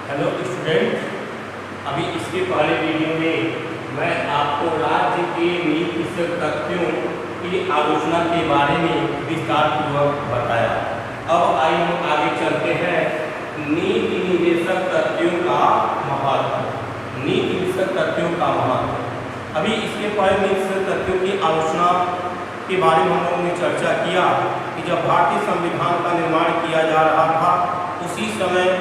Hello student, अभी इसके पहले वीडियो में मैं आपको राज्य के नीति तथ्यों की आलोचना के बारे में विस्तार पूर्वक बताया। अब आइए हम आगे चलते हैं। नीति निर्देशक तथ्यों का महत्व। नीति निर्देशक तथ्यों का महत्व। अभी इसके पहले नीति निर्देशक तथ्यों की आलोचना के बारे में हम लोगों ने चर्चा किया कि जब भारतीय संविधान का निर्माण किया जा रहा था उसी समय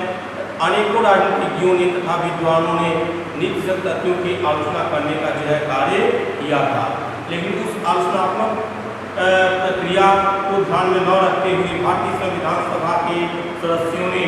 अनेकों राजनीतिज्ञों ने तथा विद्वानों ने नीति निर्देशक तथ्यों की आलोचना करने का जो है कार्य किया था, लेकिन उस आलोचनात्मक प्रक्रिया को ध्यान में न रखते हुए भारतीय संविधान सभा के सदस्यों ने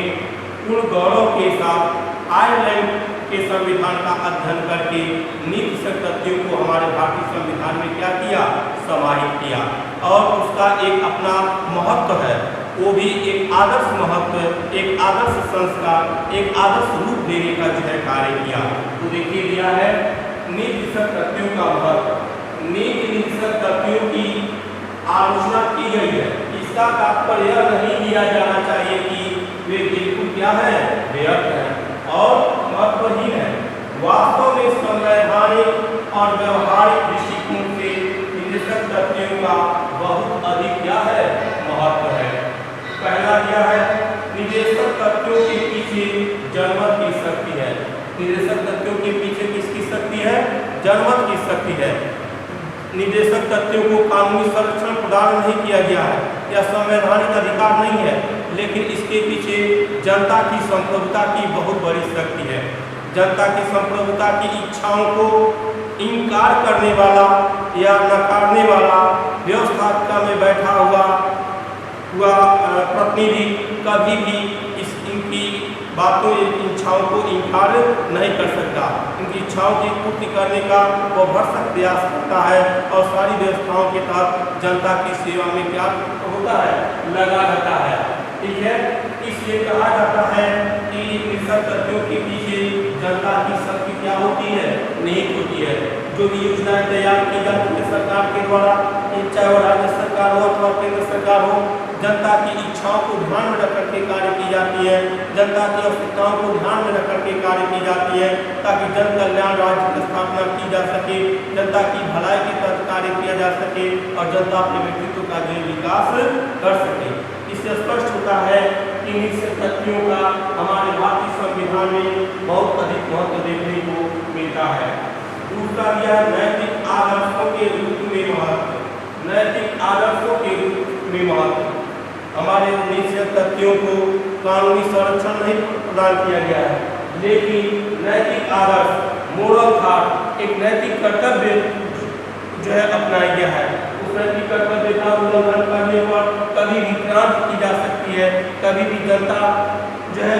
पूर्ण गौरव के साथ आयरलैंड के संविधान का अध्ययन करके नीति निर्देशक तथ्यों को हमारे भारतीय संविधान में क्या किया, समाहित किया और उसका एक अपना महत्व है, वो भी एक आदर्श महत्व, एक आदर्श संस्कार, एक आदर्श रूप देने का जो है कार्य किया। तो देखिए दिया है नीति निर्देशक तथ्यों का महत्व। नीति निर्देशक तथ्यों की आलोचना की गई है। इसका तात्पर्य यह नहीं लिया जाना चाहिए कि वे बिल्कुल क्या है, व्यर्थ है और महत्वहीन है। वास्तव में संवैधानिक और व्यवहारिक दृष्टिकोण से निर्देशक तथ्यों का बहुत अधिक क्या है, महत्व है। पहला दिया है निर्देशक तथ्यों के पीछे जनमत की शक्ति है। निर्देशक तथ्यों के पीछे किसकी शक्ति है, जनमत की शक्ति है। निर्देशक तथ्यों को कानूनी संरक्षण प्रदान नहीं किया गया है, यह संवैधानिक अधिकार नहीं है, लेकिन इसके पीछे जनता की संप्रभुता की बहुत बड़ी शक्ति है। जनता की संप्रभुता की इच्छाओं को इनकार करने वाला या नकारने वाला व्यवस्था में बैठा हुआ प्रतिनिधि कभी भी इनकी बातों, इच्छाओं को इनकार नहीं कर सकता। इनकी इच्छाओं की पूर्ति करने का वो भरसक प्रयास करता है और सारी व्यवस्थाओं के तहत जनता की सेवा में क्या होता है, लगा रहता है। ठीक है, इसलिए कहा जाता है कि निर्देशक तथ्यों के पीछे जनता की शक्ति क्या होती है, निहित होती है। जो भी योजनाएं तैयार की जाती है सरकार के द्वारा, चाहे वो राज्य सरकार हो अथवा केंद्र सरकार हो, जनता की इच्छाओं को ध्यान में रख करके कार्य की जाती है, जनता की आवश्यकताओं को ध्यान में रख करके कार्य की जाती है, ताकि जन कल्याण राज्य की स्थापना की जा सके, जनता की भलाई के तहत कार्य किया जा सके और जनता अपने व्यक्तित्व का जो विकास कर सके। इससे स्पष्ट होता है कि निर्देशक तथ्यों का हमारे भारतीय संविधान में बहुत अधिक महत्व देखने को मिलता है। दूसरा दिया है नैतिक आदर्शों के रूप में महत्व। नैतिक आदर्शों के रूप में महत्व। हमारे निर्देशक तथ्यों को कानूनी संरक्षण नहीं प्रदान किया गया है, लेकिन नैतिक आदर्श, मोरल थाट, एक नैतिक कर्तव्य जो है अपनाया गया है। उस नैतिक कर्तव्य का उल्लंघन करने पर कभी भी क्रांति की जा सकती है, कभी भी जनता जो है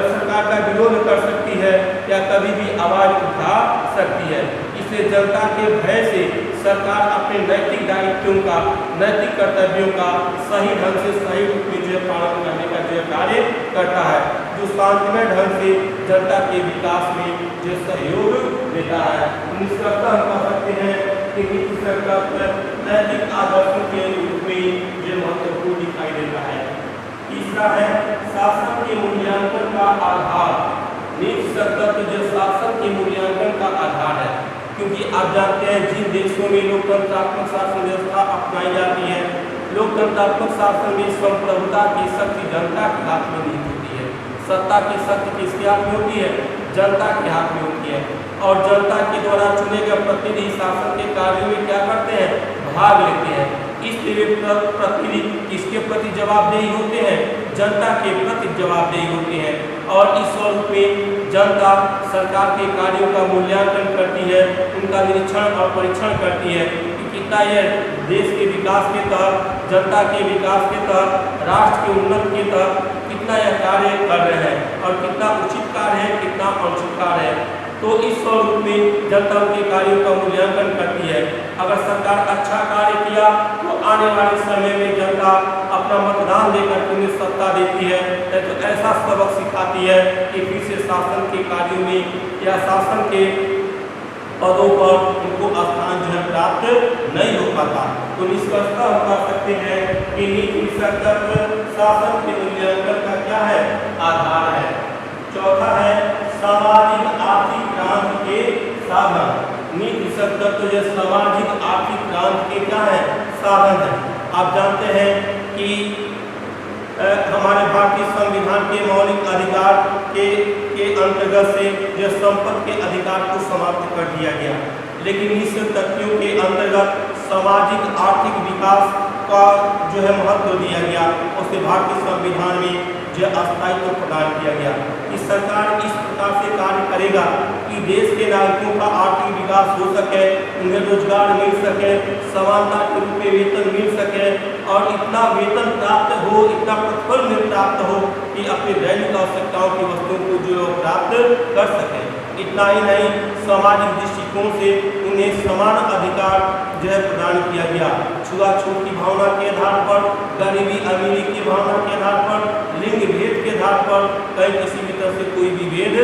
सरकार का विरोध कर सकती है या कभी भी आवाज उठा सकती है। इसलिए जनता के भय से सरकार अपने नैतिक दायित्वों का, नैतिक कर्तव्यों का सही ढंग से, सही रूप में जो है पालन करने का जो कार्य करता है, जो शांतिमय ढंग से जनता के विकास में जो सहयोग देता है। निष्कर्षतः हम कह सकते हैं कि निर्देशक तथ्य नैतिक आदर्शों के रूप में जो महत्वपूर्ण दिखाई देता है। तीसरा है शासन के मूल्यांकन का आधार। निर्देशक तथ्य जो शासन के मूल्यांकन का आधार है, क्योंकि आप जानते हैं जिन देशों में लोकतंत्रात्मक शासन व्यवस्था अपनाई जाती है, लोकतंत्रात्मक शासन में संप्रभुता की शक्ति जनता के हाथ में नहीं होती है। सत्ता की शक्ति किसके हाथ में होती है, जनता के हाथ में होती है और जनता के द्वारा चुने गए प्रतिनिधि शासन के कार्यों में क्या करते हैं, भाग लेते हैं। इसलिए प्रतिनिधि किसके प्रति जवाबदेही होते हैं, जनता के प्रति जवाबदेही होते हैं और इस स्वरूप में जनता सरकार के कार्यों का मूल्यांकन करती है, उनका निरीक्षण और परीक्षण करती है कि कितना यह देश के विकास के तहत, जनता के विकास के तहत, राष्ट्र के उन्नति के तहत कितना यह कार्य कर रहे हैं और कितना उचित कार्य है, कितना अनुचित कार्य है। तो इस स्वरूप में जनता उनके कार्यों का मूल्यांकन करती है। अगर सरकार अच्छा कार्य किया तो आने वाले समय में जनता अपना मतदान देकर उन्हें सत्ता देती है, तो ऐसा सबक सिखाती है कि फिर से शासन के कार्यों में या शासन के पदों पर उनको स्थान जो है प्राप्त नहीं हो पाता। तो निष्कर्षतः हम कह सकते हैं कि नीति निर्देशक तत्व शासन के मूल्यांकन का क्या है, आधार है। चौथा है तत्व जो सामाजिक आर्थिक क्रांति के क्या है, साधन है। आप जानते हैं कि हमारे भारतीय संविधान के मौलिक अधिकार के अंतर्गत से जो संपत्ति के अधिकार को समाप्त कर दिया गया, लेकिन इस तथ्यों के अंतर्गत सामाजिक आर्थिक विकास का जो है महत्व दिया गया, उसे भारतीय संविधान में जो अस्थायित्व प्रदान किया गया कि सरकार इस प्रकार से कार्य करेगा कि देश के नागरिकों का आर्थिक विकास हो सके, उन्हें रोजगार मिल सके, समानता के रूप में वेतन मिल सके और इतना वेतन प्राप्त हो, इतना प्रतिफल में प्राप्त हो कि अपने दैनिक आवश्यकताओं की वस्तुओं को जो प्राप्त कर सके। इतना ही नहीं, सामाजिक दृष्टिकोण से उन्हें समान अधिकार जो है प्रदान किया गया। छुआछूत की भावना के आधार पर, गरीबी अमीरी की भावना के आधार पर, लिंग भेद के आधार पर कहीं किसी भी तरह से कोई भी भेद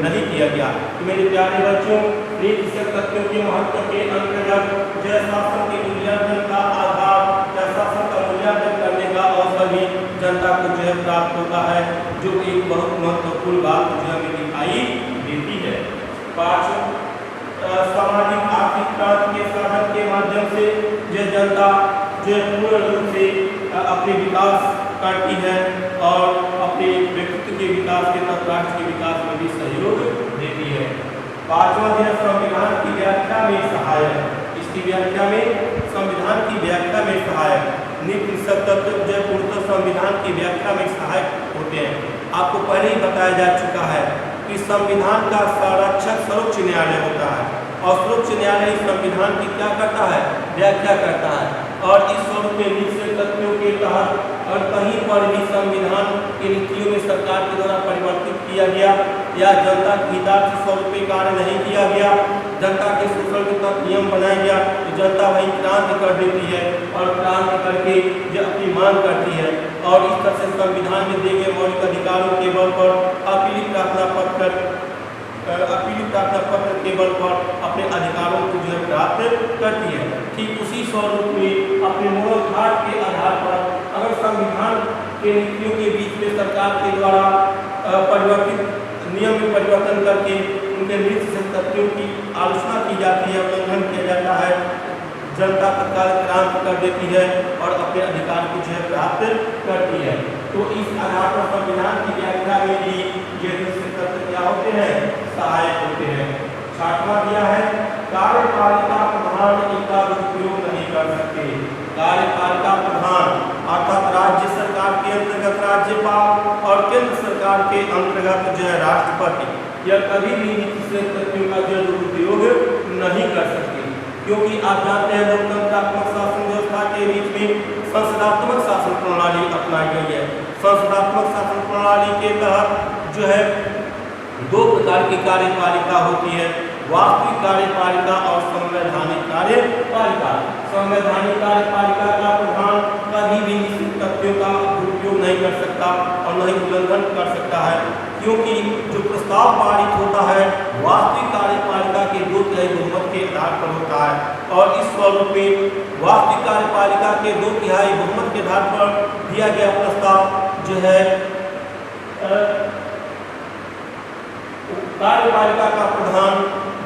नहीं किया गया। तो मेरे प्यारे बच्चों, नीतिगत तथ्यों के महत्व के अंतर्गत जय शासन के मूल्यांकन का आधार या शासन का मूल्यांकन करने का अवसर भी जनता को जो है प्राप्त होता है, जो एक बहुत महत्वपूर्ण बात जो हमें दिखाई देती है। पांचवा, सामाजिक आर्थिक क्रांति के साधन के माध्यम से जो जनता जो पूर्ण रूप से अपने विकास करती है और अपने व्यक्तित्व के विकास के तथा राष्ट्र के विकास में भी सहयोग देती है। पांचवा दिन संविधान की व्याख्या में सहायक। इसकी व्याख्या में, संविधान की व्याख्या में सहायक नीति तत्व जो पूर्णतः संविधान की व्याख्या में सहायक होते हैं। आपको पहले ही बताया जा चुका है कि संविधान का संरक्षक सर्वोच्च न्यायालय होता है और सर्वोच्च न्यायालय संविधान की क्या करता है, व्याख्या करता है। और इस स्वरूप में नीतिगत तथ्यों के तहत और कहीं पर भी संविधान की नीतियों में सरकार के द्वारा परिवर्तित किया गया या जनता के हितार्थ स्वरूप में कार्य नहीं किया गया, जनता के शोषण के तहत नियम बनाया गया, तो जनता वही क्रांति कर देती है और क्रांति करके जो अपनी मांग करती है और इस तरह से संविधान में दिए गए मौलिक अधिकारों के बल पर अपील प्रार्थना पत्र के बल पर अपने अधिकारों को जो है प्राप्त करती है। ठीक उसी स्वरूप में अपने मूलाधार के आधार पर अगर संविधान के नीतियों के बीच में सरकार के द्वारा परिवर्तित नियम में परिवर्तन करके उनके नीतिगत तथ्यों की आलोचना की जाती है, उल्लंघन किया जाता है, जनता तत्काल क्रांति कर देती है और अपने अधिकार को जो है प्राप्त करती है। तो इस आधार पर संविधान की व्याख्या में भी ये नीतिगत तथ्य क्या होते हैं, सहायक होते हैं। छठवां दिया है, कार्यपालिका प्रधान इनका दुरुपयोग नहीं कर सकते। कार्यपालिका प्रधान अर्थात राज्य सरकार के अंतर्गत राज्यपाल और केंद्र सरकार के अंतर्गत जो है राष्ट्रपति, यह कभी भी नीतिगत तथ्यों का जो दुरुपयोग नहीं कर सकते, क्योंकि आप जानते हैं लोकतंत्रात्मक शासन व्यवस्था के बीच में संसदात्मक शासन प्रणाली अपनाई गई है। संसदात्मक शासन प्रणाली के तहत जो है दो प्रकार की कार्यपालिका होती है, वास्तविक कार्यपालिका और संवैधानिक कार्यपालिका। संवैधानिक कार्यपालिका का प्रधान कभी भी निश्चित तथ्यों का दुरुपयोग नहीं कर सकता और न ही उल्लंघन कर सकता है, क्योंकि जो प्रस्ताव पारित होता है वास्तविक कार्यपालिका के 2/3 बहुमत के आधार पर होता है और इस स्वरूप में वास्तविक कार्यपालिका के 2/3 बहुमत के आधार पर दिया गया प्रस्ताव जो है कार्यपालिका का प्रधान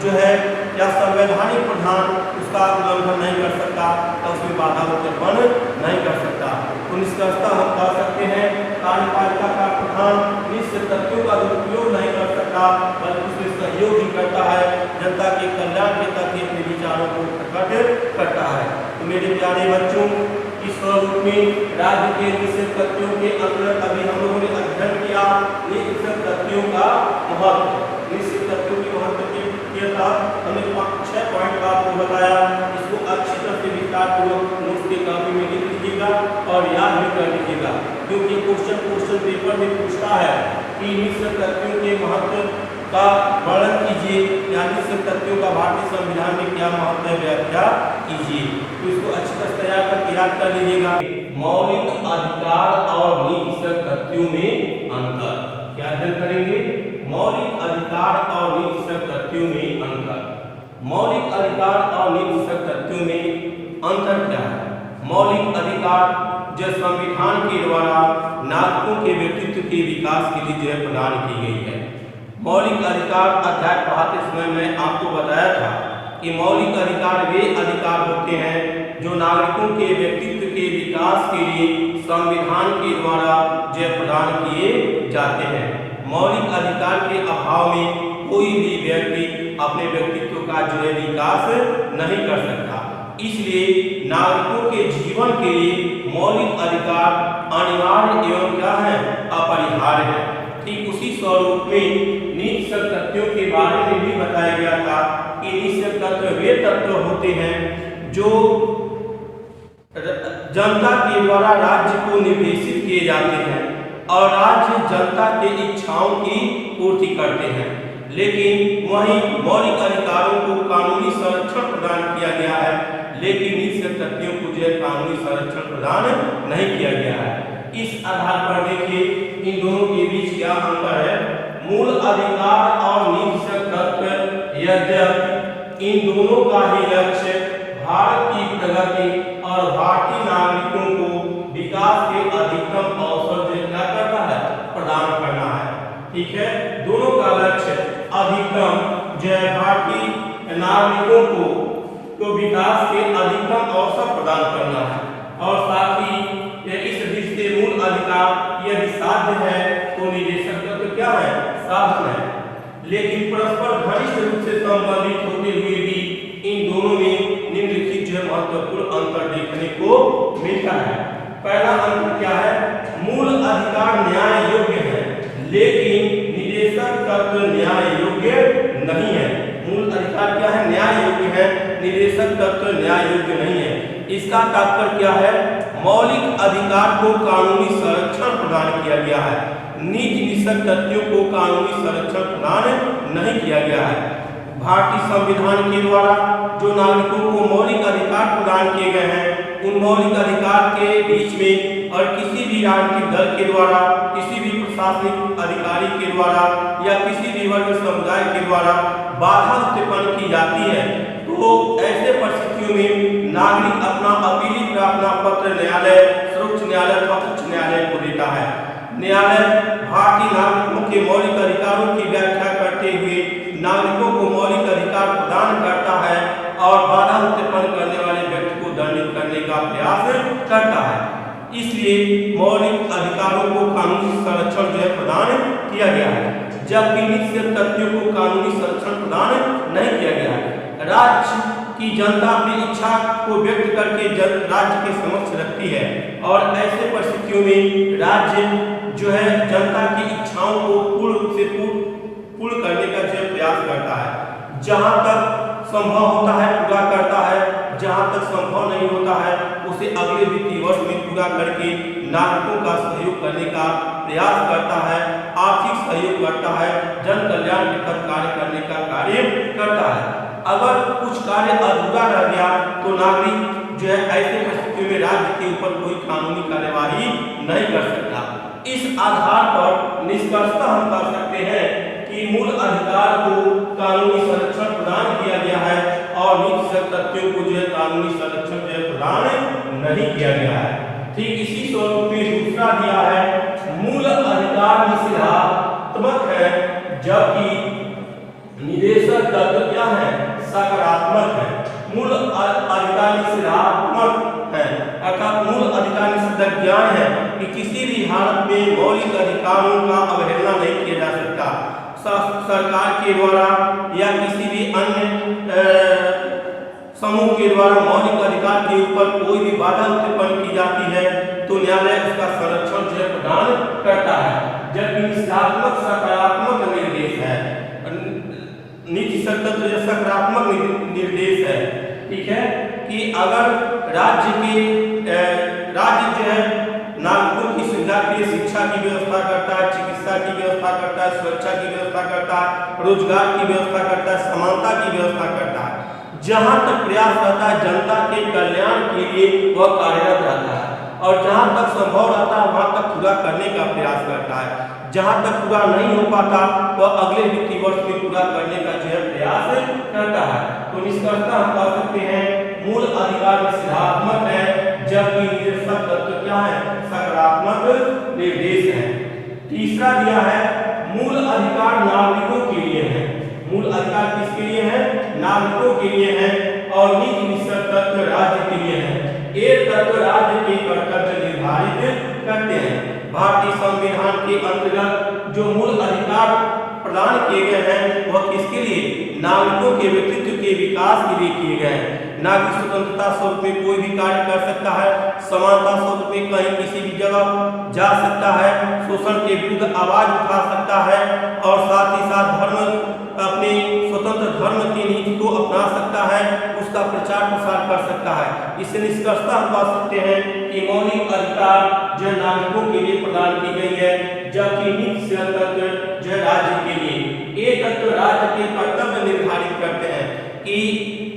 जो है या संवैधानिक प्रधान उसका उल्लंघन नहीं कर सकता तो उसमें बाधा उत्पन्न नहीं कर सकता। तो निष्कर्षतः हम कह सकते हैं कार्यपालिका का प्रधान निश्चित तथ्यों का दुरुपयोग नहीं कर सकता, बल्कि उसमें सहयोग भी करता है, जनता के कल्याण के तथ्य अपने विचारों को प्रकट करता है। तो मेरे प्यारे बच्चों, इस स्वरूप में राज्य के निश्चित तथ्यों के अंतर्गत अभी हम लोगों ने अध्ययन किया निश्चित तथ्यों का महत्व। निश्चित तथ्यों के महत्व के तहत हमने 6 पॉइंट आपको बताया। इसको अच्छी तरह से विस्तारपूर्वक नोट्स की कॉपी में लिख लीजिएगा और याद भी कर लीजिएगा, क्योंकि क्वेश्चन पेपर में पूछता है कि निश्चित तथ्यों के महत्व का वर्णन कीजिए या निश्चित तथ्यों का भारतीय संविधान में क्या महत्व है व्याख्या कीजिए। तो इसको अच्छी तरह तैयार करके याद कर लीजिएगा। मौलिक अधिकार और नीतिगत तथ्यों में अंतर क्या अध्ययन करेंगे? मौलिक अधिकार और नीतिगत तथ्यों में अंतर। मौलिक अधिकार और नीतिगत तथ्यों में अंतर क्या है? मौलिक अधिकार जो संविधान के द्वारा नागरिकों के व्यक्तित्व के विकास के लिए जो है प्रदान की गई है। मौलिक अधिकार अध्याय पढ़ाते समय मैं आपको बताया था कि मौलिक अधिकार वे अधिकार होते हैं जो नागरिकों के व्यक्तित्व के विकास के लिए संविधान के द्वारा जो प्रदान किए जाते हैं। मौलिक अधिकार के अभाव में कोई भी व्यक्ति अपने व्यक्तित्व का जो है विकास नहीं कर सकता। इसलिए नागरिकों के जीवन के लिए मौलिक अधिकार अनिवार्य एवं क्या है, अपरिहार्य है। ठीक उसी स्वरूप में नीतिशक तथ्यों के बारे में भी बताया गया था कि नीतिशक तत्व वे तत्व होते हैं जो जनता के द्वारा राज्य को निर्देशित किए जाते हैं और राज्य जनता के इच्छाओं की पूर्ति करते हैं, लेकिन वहीं मौलिक अधिकारों को कानूनी संरक्षण प्रदान किया गया है, लेकिन नीतिशक तथ्यों को जो कानूनी संरक्षण प्रदान नहीं किया गया है। इस आधार पर देखिए इन दोनों के बीच क्या अंतर है। मूल अधिकार और नीतिशक तत्व यद्यपि इन दोनों का ही लक्ष्य भारत की प्रगति और भारतीय नागरिकों को विकास के अधिकतम अवसर जो क्या करता है, प्रदान करना है। ठीक है, दोनों का लक्ष्य अधिकतम जो भारतीय नागरिकों को विकास के अधिकतम अवसर प्रदान करना है और साथ ही इस दृष्टि मूल अधिकार यदि साध्य है तो निदेशक तत्व क्या है, साधन है, लेकिन परस्पर घनिष्ठ रूप से संबंधित होते हुए भी इन दोनों में निम्नलिखित जो महत्वपूर्ण अंतर देखने को मिलता है। पहला अंतर क्या है, मूल अधिकार न्याय योग्य है लेकिन निदेशक तत्व न्याय योग्य नहीं है। मूल अधिकार क्या है, न्याय योग्य है, निदेशक तत्व न्याय योग्य नहीं है। इसका तात्पर्य क्या है, मौलिक अधिकार को कानूनी संरक्षण प्रदान किया गया है, निदेशक तथ्यों को कानूनी संरक्षण प्रदान नहीं किया गया है। भारतीय संविधान के द्वारा जो नागरिकों को मौलिक अधिकार प्रदान किए गए हैं, उन मौलिक अधिकार के बीच में और किसी भी राजनीतिक दल के द्वारा, किसी भी प्रशासनिक अधिकारी के द्वारा या किसी भी वर्ग समुदाय के द्वारा बाधा उत्पन्न की जाती है तो ऐसे परिस्थितियों में नागरिक अपना अपीली प्रार्थना पत्र न्यायालय, सर्वोच्च न्यायालय अथवा उच्च न्यायालय को देता है। न्यायालय भारतीय नागरिकों के मौलिक अधिकारों की व्याख्या करते हुए नागरिकों को मौलिक अधिकार प्रदान करता है और बाधा उत्पन्न करने वाले व्यक्ति को दंडित करने का प्रयास करता है। इसलिए मौलिक अधिकारों को कानूनी संरक्षण जो है प्रदान किया गया है, जबकि निश्चित तथ्यों को कानूनी संरक्षण प्रदान नहीं किया गया है। राज्य की जनता अपनी इच्छा को व्यक्त करके राज्य के समक्ष रखती है और ऐसे परिस्थितियों में राज्य जो है जनता की इच्छाओं को पूर्ण करने का जो प्रयास करता है। जहां तक संभव होता है पूरा करता है, जहां तक संभव नहीं होता है उसे अगले वित्तीय वर्ष में पूरा करके नागरिकों का सहयोग करने का प्रयास करता है, आर्थिक सहयोग करता है, जन कल्याण के कार्य करने का कार्य करता है। अगर कुछ कार्य अधूरा रह गया तो नागरिक जो है ऐसे परिस्थितियों में राज्य के ऊपर कोई कानूनी कार्यवाही नहीं कर सकता। इस आधार पर निष्कर्षतः हम कह सकते हैं कि मूल अधिकार को कानूनी संरक्षण प्रदान किया गया है और निश्चित तथ्यों को जो है कानूनी संरक्षण जो है प्रदान नहीं किया गया है। ठीक इसी स्वरूप में दूसरा दिया है, मूल अधिकार निषेधात्मक है जबकि निदेशक तत्व क्या है, सकारात्मक है। मूल अधिकार निषेधात्मक है अर्थात मूल अधिकार निषेधक ज्ञान है कि किसी भी हालत में मौलिक अधिकारों का अवहेलना नहीं किया जा सकता। सरकार के द्वारा या किसी भी अन्य समूह के द्वारा मौलिक अधिकार के ऊपर कोई भी बाधा उत्पन्न की जाती है तो न्यायालय उसका संरक्षण जो प्रदान करता है, जबकि निषेधात्मक सकारात्मक निर्देश है। नीतिशक तत्व सकारात्मक निर्देश है। ठीक है कि अगर राज्य जो है नागरिकों की सुविधा के लिए शिक्षा की व्यवस्था करता है, चिकित्सा की व्यवस्था करता है, सुरक्षा की व्यवस्था करता है, रोजगार की व्यवस्था करता है, समानता की व्यवस्था करता है, जहां तक प्रयास रहता है जनता के कल्याण के लिए वह कार्यरत रहता है और जहां तक संभव रहता है वहां तक पूरा करने का प्रयास करता है। जहां तक पूरा नहीं हो पाता वह अगले वित्तीय वर्ष में पूरा करने का जो है प्रयास करता है। तो निष्कर्षतः हम कह सकते हैं मूल अधिकार निषेधात्मक है जबकि निदेशक तत्व क्या है, सकारात्मक निर्देश है। तीसरा दिया है, मूल अधिकार नागरिकों के लिए है। मूल अधिकार किसके लिए है, नागरिकों के लिए है अंतर्गत जो मूल अधिकार प्रदान किए गए हैं वह किसके लिए? नागरिकों के व्यक्तित्व के विकास के लिए किए गए हैं। नागरिक स्वतंत्रता स्वरूप में कोई भी कार्य कर सकता है, समानता स्वरूप में कहीं किसी भी जगह जा सकता है, शोषण के विरुद्ध आवाज उठा सकता है और साथ ही साथ धर्म अपने स्वतंत्र धर्म की नीति को अपना सकता है, उसका प्रचार प्रसार कर सकता है। इससे निष्कर्षतः हम कह सकते हैं कि मौलिक अधिकार जो नागरिकों के लिए प्रदान की गई है, जबकि नीति से अंतर्गत जो राज्य के लिए ये तत्व राज्य के कर्तव्य निर्धारित करते हैं कि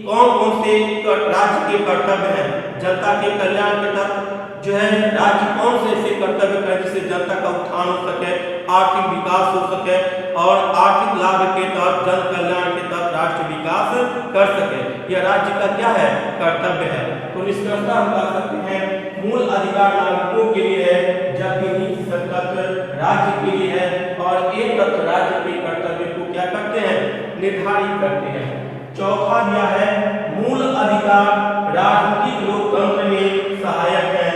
कौन कौन से राज्य के कर्तव्य हैं। जनता के कल्याण के तहत जो है राज्य कौन से ऐसे कर्तव्य करें जिससे जनता का उत्थान हो सके, आर्थिक विकास हो सके और आर्थिक लाभ के तहत जन कल्याण के तहत राष्ट्र विकास कर सके। यह राज्य का क्या है? कर्तव्य है। तो निष्कर्षतः हम कह सकते हैं मूल अधिकार नागरिकों के लिए है, जबकि नीति तत्व राज्य के लिए है और एक तत्व राज्य के कर्तव्य को क्या करते हैं? निर्धारित करते हैं। चौथा दिया है मूल अधिकार राजनीतिक लोकतंत्र में सहायक है,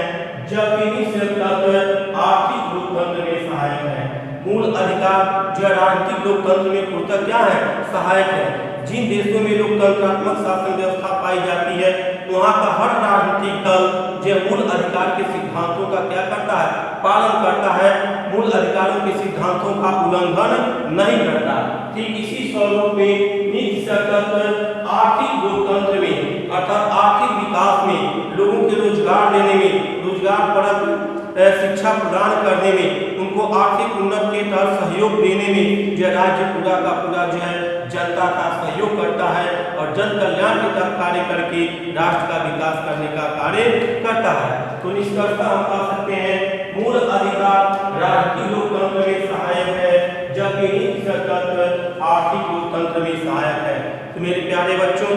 जबकि नीति तत्व आर्थिक लोकतंत्र में सहायक है। मूल अधिकार जो राजनीतिक लोकतंत्र में पूर्णतः क्या है? सहायक है। जिन देशों में लोकतंत्रात्मक शासन व्यवस्था पाई जाती है वहाँ का हर राजनीतिक दल जो मूल अधिकार के सिद्धांतों का क्या करता है? पालन करता है, मूल अधिकारों के सिद्धांतों का उल्लंघन नहीं करता। ठीक इसी स्वरूप में नीति तत्व आर्थिक लोकतंत्र में अर्थात आर्थिक विकास में, लोगों के रोजगार देने में, रोजगार परक शिक्षा प्रदान करने में, उनको आर्थिक उन्नति के तहत सहयोग देने में जो राज्य पूरा का पूरा जो है जनता का सहयोग करता है और जन कल्याण के तहत कार्य करके राष्ट्र का विकास करने का कार्य करता है। तो निष्कर्षतः हम कह सकते हैं मूल अधिकार राजनीतिक लोकतंत्र में सहायक है, जबकि नीति तत्व आर्थिक लोकतंत्र में सहायक है। तो मेरे प्यारे बच्चों,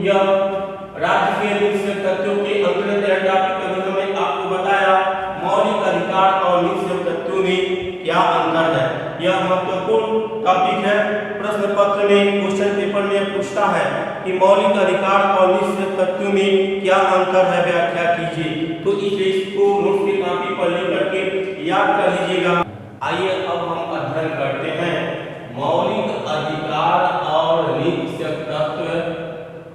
यह राज्य के नीति तत्वों के अंतर्गत टॉपिक में आपको बताया मौलिक अधिकार और नीति तत्वों में क्या अंतर है। यह महत्वपूर्ण टॉपिक है। प्रश्न पत्र में क्वेश्चन पेपर में पूछता है कि मौलिक अधिकार और नीति तत्वों में क्या अंतर है, व्याख्या कीजिए। तो इसको नोट की कॉपी पर लिख करके याद कर लीजिएगा। आइए अब हम अध्ययन करते हैं मौलिक अधिकार और नीति तत्व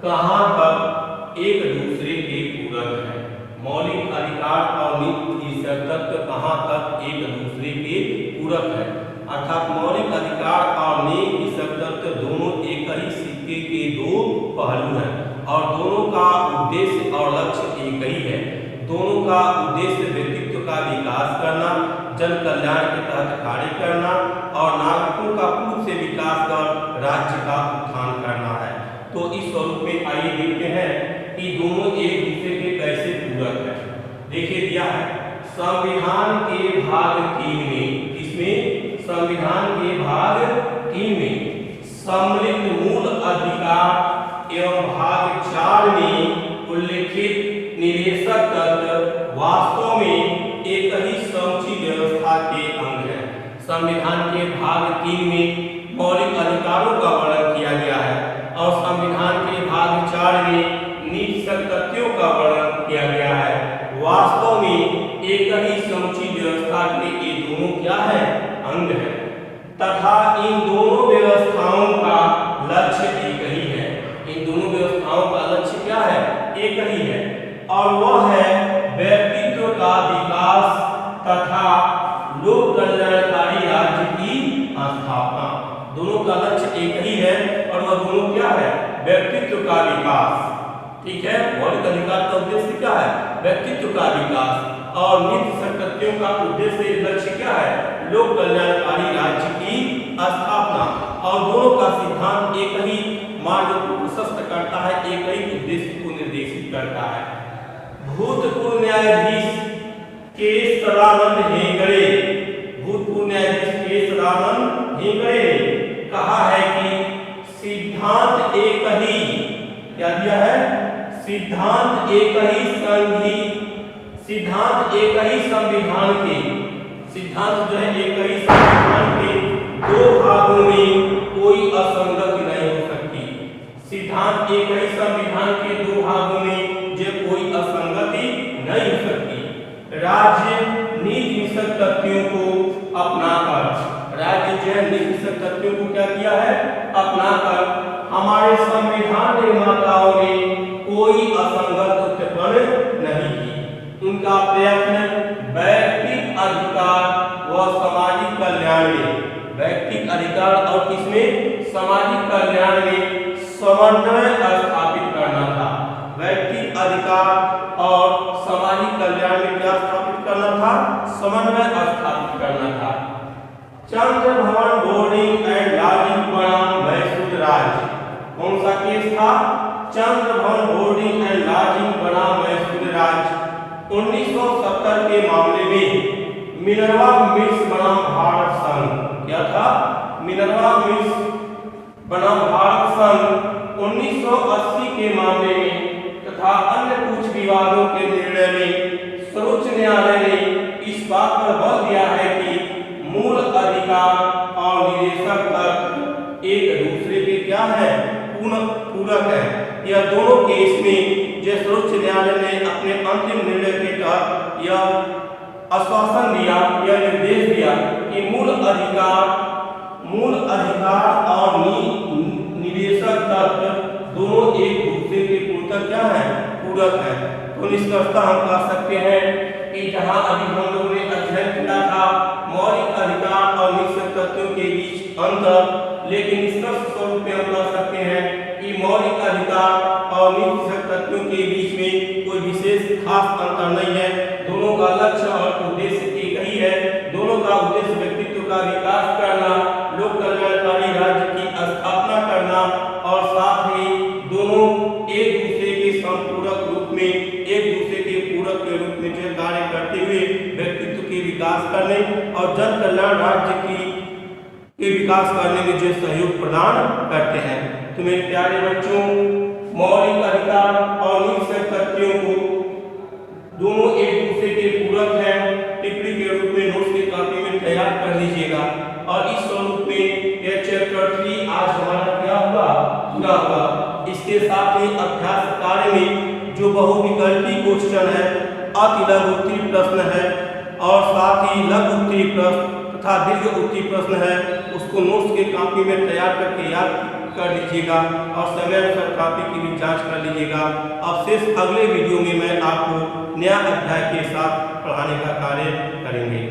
कहाँ तक एक दूसरे के पूरक है। मौलिक अधिकार और नीति तत्व कहाँ तक एक दूसरे के पूरक है, अर्थात मौलिक अधिकार और नीति तत्व दोनों एक ही सिक्के के दो पहलू हैं और दोनों का उद्देश्य और लक्ष्य एक ही है। दोनों का उद्देश्य व्यक्तित्व का विकास करना, जन कल्याण के तहत कार्य करना और नागरिकों का पूर्ण से विकास कर राज्य का उत्थान करना है। तो इस स्वरूप में आइए देखते हैं कि दोनों एक दूसरे के कैसे पूरक है। देखिए दिया है संविधान के भाग 3 में, इसमें संविधान के भाग 3 में सम्मिलित मूल अधिकार एवं भाग 4 में उल्लेखित निवेशक तत्व वास्तव में एक ही समुचित व्यवस्था के अंग है। संविधान के भाग 3 में मौलिक अधिकारों का वर्णन किया गया है और संविधान के भाग 4 में नीति तत्वों का वर्णन किया गया है। वास्तव में एक ही समुचित व्यवस्था के ये दोनों क्या है? अंग है तथा इन दोनों व्यवस्थाओं का लक्ष्य एक ही है। इन दोनों व्यवस्थाओं का लक्ष्य क्या है? एक ही है और वह है व्यक्तित्व का विकास तथा लोक कल्याणकारी राज्य की स्थापना। दोनों का लक्ष्य एक ही है और वह दोनों क्या है? व्यक्तित्व का विकास। ठीक है, मौलिक अधिकार का उद्देश्य क्या है? व्यक्तित्व का विकास और नीति तत्वों का उद्देश्य लक्ष्य क्या है? लोक कल्याणकारी राज्य की स्थापना। और दोनों का सिद्धांत एक ही मार्ग को प्रशस्त करता है, एक ही उद्देश्य को निर्देशित करता है। भूतपूर्व न्यायाधीश के सदानंद हेगड़े, भूतपूर्व न्यायाधीश के सदानंद हेगड़े ने कहा है कि सिद्धांत एक ही, क्या दिया है? सिद्धांत एक ही संविधान के, सिद्धांत जो है एक ही संविधान के दो भागों में कोई असंगति नहीं हो सकती। सिद्धांत एक ही संविधान के दो भागों में जो कोई असंगति नहीं हो सकती। राज्य नीति तत्वों को अपना गैर निष्पक्ष तथ्यों को क्या किया है, अपनाकर हमारे संविधान निर्माताओं ने कोई असंगत उत्पन्न नहीं की। उनका प्रयत्न व्यक्तिगत अधिकार व सामाजिक कल्याण में, व्यक्तिगत अधिकार और किसमें, सामाजिक कल्याण में समन्वय स्थापित करना था। व्यक्तिगत अधिकार और सामाजिक कल्याण में क्या स्थापित करना था, समन्वय स्थापित करना था। चंद्र भवन बोर्डिंग एंड लॉजिंग बनाम मैसूर राज्य, कौन सा केस था, चंद्र भवन बोर्डिंग एंड लॉजिंग बनाम मैसूर राज्य। 1970 के मामले में मिनर्वा मिल्स बनाम भारत संघ, क्या था, मिनर्वा मिल्स बनाम भारत संघ 1980 के मामले में तथा अन्य कुछ विवादों के निर्णय में सर्वोच्च न्यायालय ने इस बात पर बल दिया है कि मूल अधिकार और निदेशक तर्क एक दूसरे के क्या है, पूरक है। यह दोनों केस में जो सर्वोच्च न्यायालय ने अपने अंतिम निर्णय के तहत यह आश्वासन दिया, यह निर्देश दिया कि मूल अधिकार और निदेशक तर्क दोनों एक दूसरे के पूरक है। तो निष्कर्षतः हम कह सकते हैं कि जहां अभी हम लोगों ने अध्ययन किया था मौलिक अधिकार और निष्पक्ष तथ्यों के बीच अंतर, लेकिन निष्कर्ष स्वरूप में हम कह सकते हैं कि मौलिक अधिकार और निष्पक्ष तथ्यों के बीच में कोई विशेष खास अंतर नहीं है। दोनों का लक्ष्य और उद्देश्य एक ही है। दोनों का उद्देश्य व्यक्तित्व का विकास करना, लोक कल्याणकारी राज्य की स्थापना करना और साथ ही दोनों एक दूसरे के संपूरक रूप में, एक दूसरे के पूरक के रूप में जो कार्य करते हुए व्यक्तित्व के विकास करने और जन कल्याण राज्य के विकास करने में जो सहयोग प्रदान करते हैं। तो मेरे प्यारे बच्चों, मौलिक अधिकार और निष्पक्ष तथ्यों को दोनों एक दूसरे के पूरक हैं, टिप्पणी के रूप में नोट्स की कॉपी में तैयार कर लीजिएगा। और इस स्वरूप में यह चैप्टर 3 आज हमारा क्या हुआ, पूरा हुआ। इसके साथ ही अभ्यास कार्य में जो बहुविकल्पी क्वेश्चन है, अति लघु उत्तरीय प्रश्न है और साथ ही लघु उत्तरीय प्रश्न तथा दीर्घ उत्तरीय प्रश्न है, उसको नोट्स के कॉपी में तैयार करके याद कर लीजिएगा और समय अनुसार कॉपी की भी जांच कर लीजिएगा। अब शेष अगले वीडियो में मैं आपको नया अध्याय के साथ पढ़ाने का कार्य करेंगे।